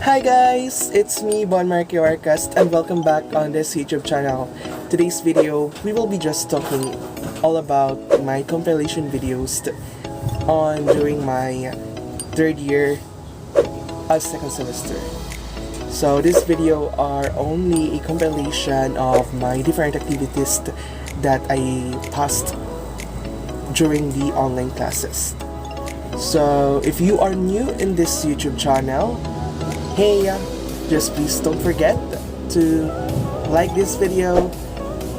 Hi guys, it's me 𝒂𝒂𝒚� and welcome back on this YouTube channel. Today's video, we will be just talking all about my compilation videos on during my third year as second semester. So this video are only a compilation of my different activities that I passed during the online classes. So if you are new in this YouTube channel, hey, just please don't forget to like this video,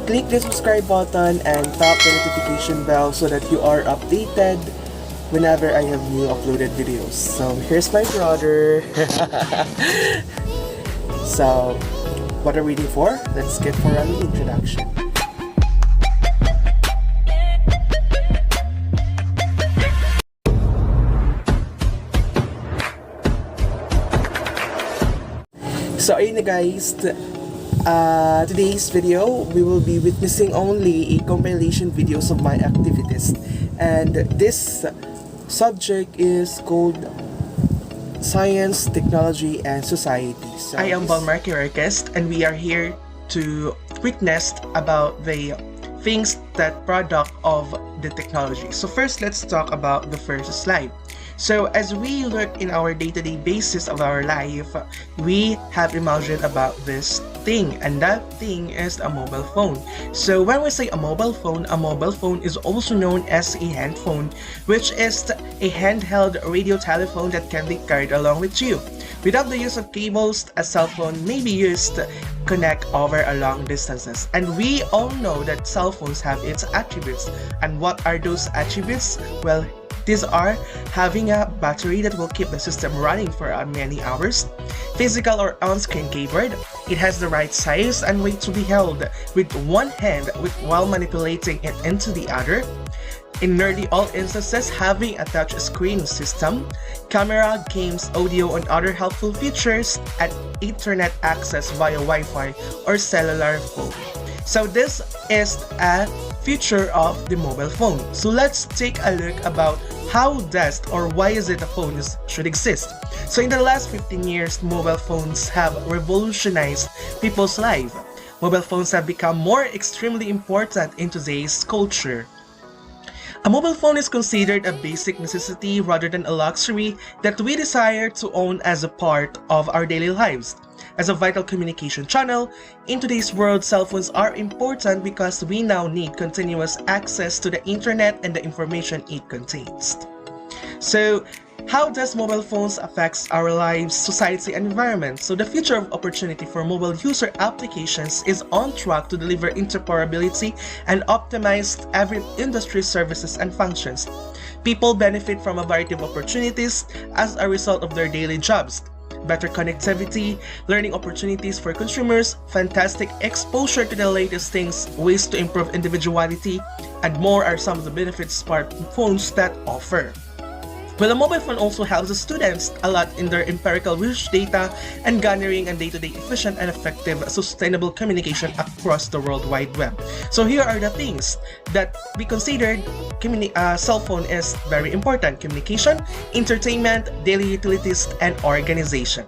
click the subscribe button and tap the notification bell so that you are updated whenever I have new uploaded videos. So here's my brother. So what are we waiting for? Let's get for an introduction. So ayun na guys, today's video, we will be witnessing only a compilation videos of my activities. And this subject is called Science, Technology, and Society. So I am 𝒔𝒂𝒚𝒔 and we are here to witness about the things that product of the technology. So first, let's talk about the first slide. So as we look in our day-to-day basis of our life, we have imagined about this thing, and that thing is a mobile phone. So when we say a mobile phone is also known as a handphone, which is a handheld radio telephone that can be carried along with you. Without the use of cables, a cell phone may be used to connect over a long distances. And we all know that cell phones have its attributes. And what are those attributes? Well, these are having a battery that will keep the system running for many hours, physical or on-screen keyboard, it has the right size and weight to be held with one hand while manipulating it into the other, in nearly all instances having a touch screen system, camera, games, audio, and other helpful features, and internet access via Wi-Fi or cellular phone. So this is a feature of the mobile phone. So let's take a look about how does or why is it a phone should exist. So in the last 15 years, mobile phones have revolutionized people's life. Mobile phones have become more extremely important in today's culture. A mobile phone is considered a basic necessity rather than a luxury that we desire to own as a part of our daily lives. As a vital communication channel, in today's world, cell phones are important because we now need continuous access to the internet and the information it contains. So, how does mobile phones affect our lives, society, and environment? So the future of opportunity for mobile user applications is on track to deliver interoperability and optimize every industry services and functions. People benefit from a variety of opportunities as a result of their daily jobs. Better connectivity, learning opportunities for consumers, fantastic exposure to the latest things, ways to improve individuality, and more are some of the benefits smartphones that offer. Well, a mobile phone also helps the students a lot in their empirical research data and garnering and day-to-day efficient and effective sustainable communication across the World Wide Web. So here are the things that we considered cell phone is very important: communication, entertainment, daily utilities, and organization.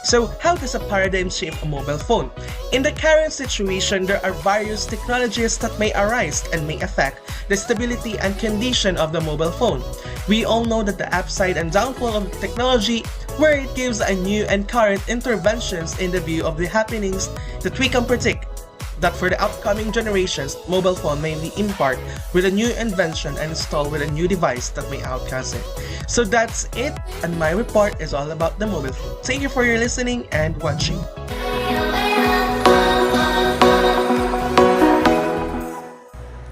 So how does a paradigm shape a mobile phone? In the current situation, there are various technologies that may arise and may affect the stability and condition of the mobile phone. We all know that the upside and downfall of technology, where it gives a new and current interventions in the view of the happenings that we can predict that for the upcoming generations, mobile phone may be in part with a new invention and installed with a new device that may outcast it. So that's it, and my report is all about the mobile phone. Thank you for your listening and watching.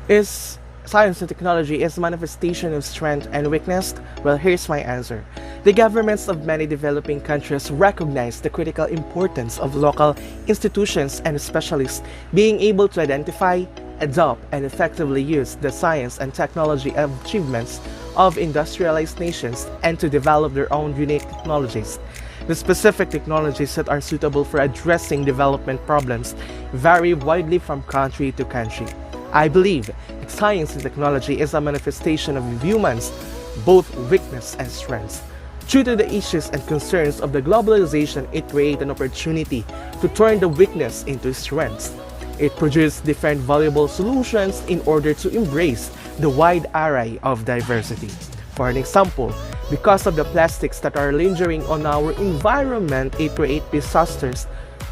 Is science and technology is a manifestation of strength and weakness? Well, here's my answer. The governments of many developing countries recognize the critical importance of local institutions and specialists being able to identify, adopt, and effectively use the science and technology achievements of industrialized nations and to develop their own unique technologies. The specific technologies that are suitable for addressing development problems vary widely from country to country. I believe that science and technology is a manifestation of humans, both weakness and strengths. Due to the issues and concerns of the globalization, it created an opportunity to turn the weakness into strength. It produced different valuable solutions in order to embrace the wide array of diversity. For an example, because of the plastics that are lingering on our environment, it creates disasters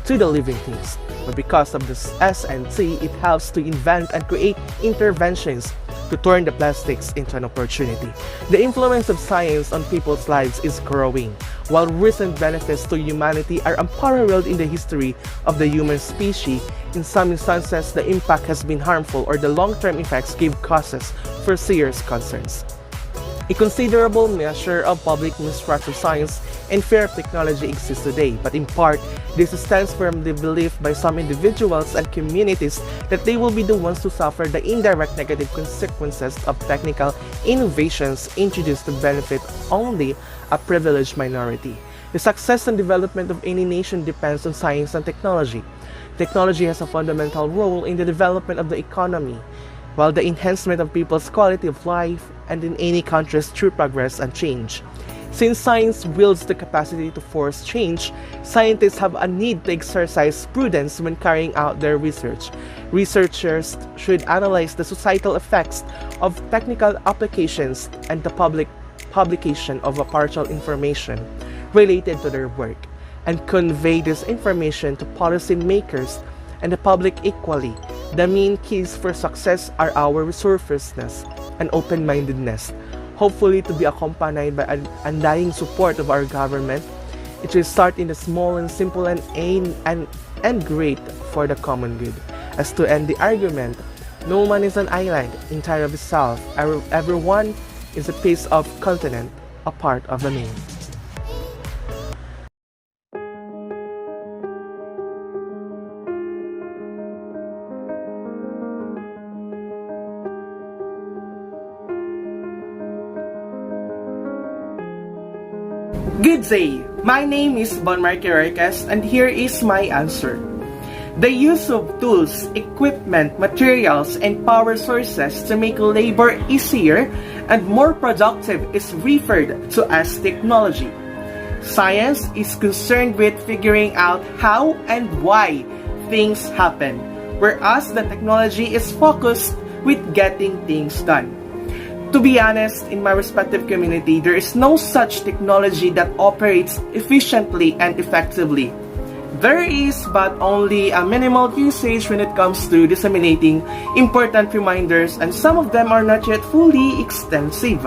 to the living things. But because of the S and T, it helps to invent and create interventions to turn the plastics into an opportunity. The influence of science on people's lives is growing, while recent benefits to humanity are unparalleled in the history of the human species. In some instances, the impact has been harmful or the long-term effects give causes for serious concerns. A considerable measure of public mistrust of science and fear of technology exists today, but in part, this stems from the belief by some individuals and communities that they will be the ones to suffer the indirect negative consequences of technical innovations introduced to benefit only a privileged minority. The success and development of any nation depends on science and technology. Technology has a fundamental role in the development of the economy, while the enhancement of people's quality of life and in any country's true progress and change. Since science wields the capacity to force change, scientists have a need to exercise prudence when carrying out their research. Researchers should analyze the societal effects of technical applications and the publication of partial information related to their work, and convey this information to policymakers and the public equally. The main keys for success are our resourcefulness and open-mindedness, hopefully to be accompanied by an undying support of our government. It will start in the small and simple and great for the common good. As to end the argument, no man is an island entire of itself. Everyone is a piece of continent, a part of the main. Good day, my name is Gerarcas and here is my answer. The use of tools, equipment, materials, and power sources to make labor easier and more productive is referred to as technology. Science is concerned with figuring out how and why things happen, whereas the technology is focused with getting things done. To be honest, in my respective community, there is no such technology that operates efficiently and effectively. There is, but only a minimal usage when it comes to disseminating important reminders, and some of them are not yet fully extensive.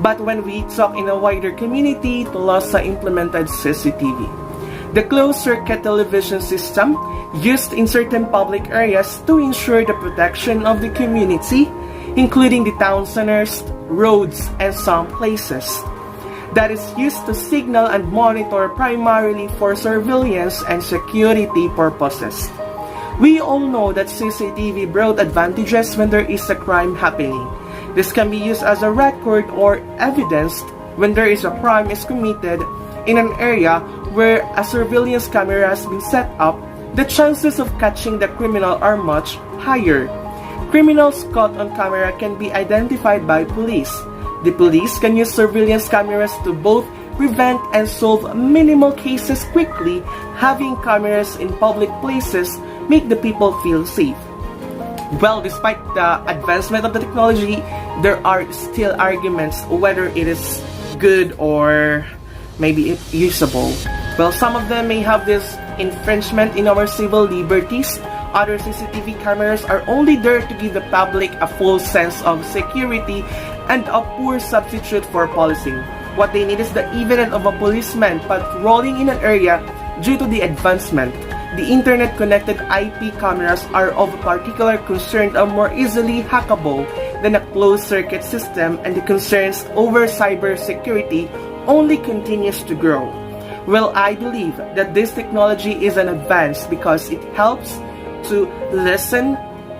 But when we talk in a wider community, TLOSA implemented CCTV. The closed-circuit television system used in certain public areas to ensure the protection of the community, including the town centers, roads, and some places. That is used to signal and monitor primarily for surveillance and security purposes. We all know that CCTV brought advantages when there is a crime happening. This can be used as a record or evidence when there is a crime is committed in an area where a surveillance camera has been set up. The chances of catching the criminal are much higher. Criminals caught on camera can be identified by police. The police can use surveillance cameras to both prevent and solve minimal cases quickly. Having cameras in public places make the people feel safe. Well, despite the advancement of the technology, there are still arguments whether it is good or maybe usable. Well, some of them may have this infringement in our civil liberties. Other CCTV cameras are only there to give the public a full sense of security and a poor substitute for policing. What they need is the evidence of a policeman patrolling in an area. Due to the advancement, the internet-connected IP cameras are of particular concern and more easily hackable than a closed-circuit system, and the concerns over cybersecurity only continues to grow. Well, I believe that this technology is an advance because it helps to lessen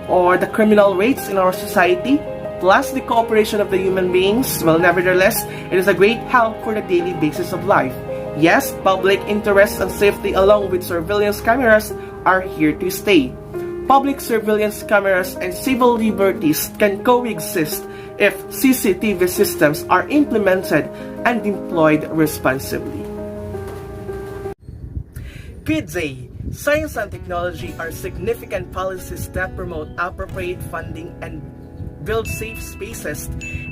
the criminal rates in our society, plus the cooperation of the human beings. Well, nevertheless, it is a great help for the daily basis of life. Yes, public interest and safety along with surveillance cameras are here to stay. Public surveillance cameras and civil liberties can coexist if CCTV systems are implemented and deployed responsibly. Good day! Science and technology are significant policies that promote appropriate funding and build safe spaces,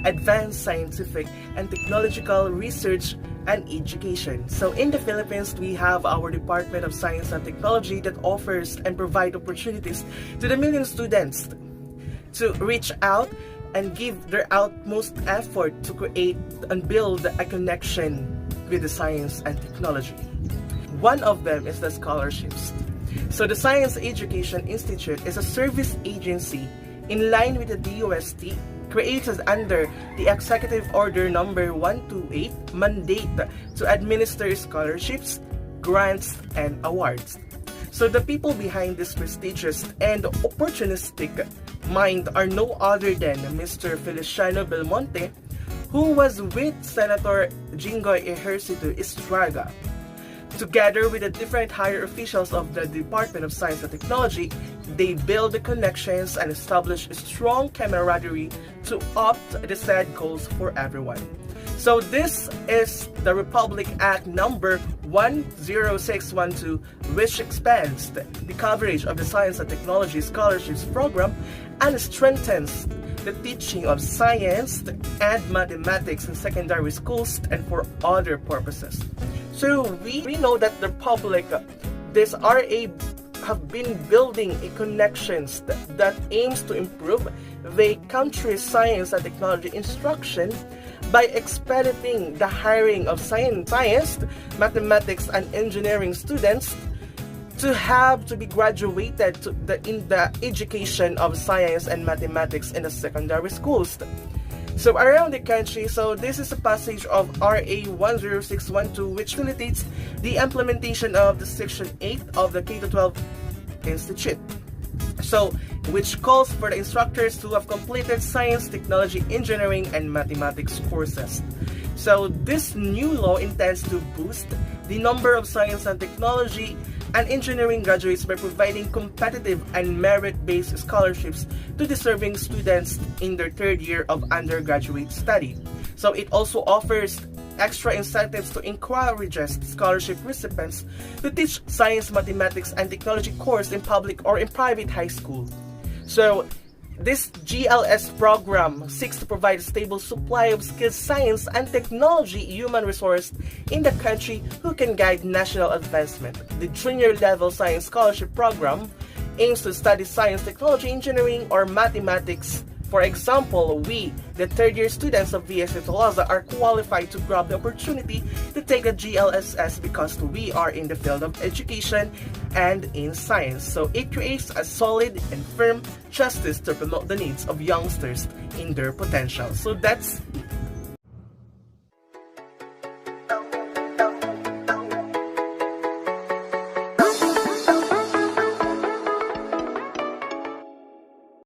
advance scientific and technological research and education. So in the Philippines, we have our Department of Science and Technology that offers and provide opportunities to the million students to reach out and give their utmost effort to create and build a connection with the science and technology. One of them is the scholarships. So the Science Education Institute is a service agency in line with the DOST created under the Executive Order Number 128 mandate to administer scholarships, grants, and awards. So the people behind this prestigious and opportunistic mind are no other than Mr. Feliciano Belmonte, who was with Senator 𝒔𝒂𝒚𝒔. Together with the different higher officials of the Department of Science and Technology, they build the connections and establish a strong camaraderie to opt the said goals for everyone. So this is the Republic Act number 10612, which expands the coverage of the Science and Technology Scholarships Program and strengthens the teaching of science and mathematics in secondary schools and for other purposes. So we know that the public, this RA have been building a connections that aims to improve the country's science and technology instruction by expediting the hiring of science, mathematics, and engineering students to be graduated in the education of science and mathematics in the secondary schools. So around the country, so this is a passage of RA 10612, which facilitates the implementation of the Section 8 of the K-12 Institute. So, which calls for the instructors to have completed science, technology, engineering, and mathematics courses. So this new law intends to boost the number of science and technology and engineering graduates by providing competitive and merit-based scholarships to deserving students in their third year of undergraduate study. So it also offers extra incentives to encourage scholarship recipients to teach science, mathematics, and technology course in public or in private high school. So this GLS program seeks to provide a stable supply of skilled science and technology human resource in the country who can guide national advancement. The junior level science scholarship program aims to study science, technology, engineering, or mathematics. For example, we, the third-year students of 𝒕𝒊𝒏𝒅, are qualified to grab the opportunity to take a GLSS because we are in the field of education and in science. So it creates a solid and firm justice to promote the needs of youngsters in their potential. So that's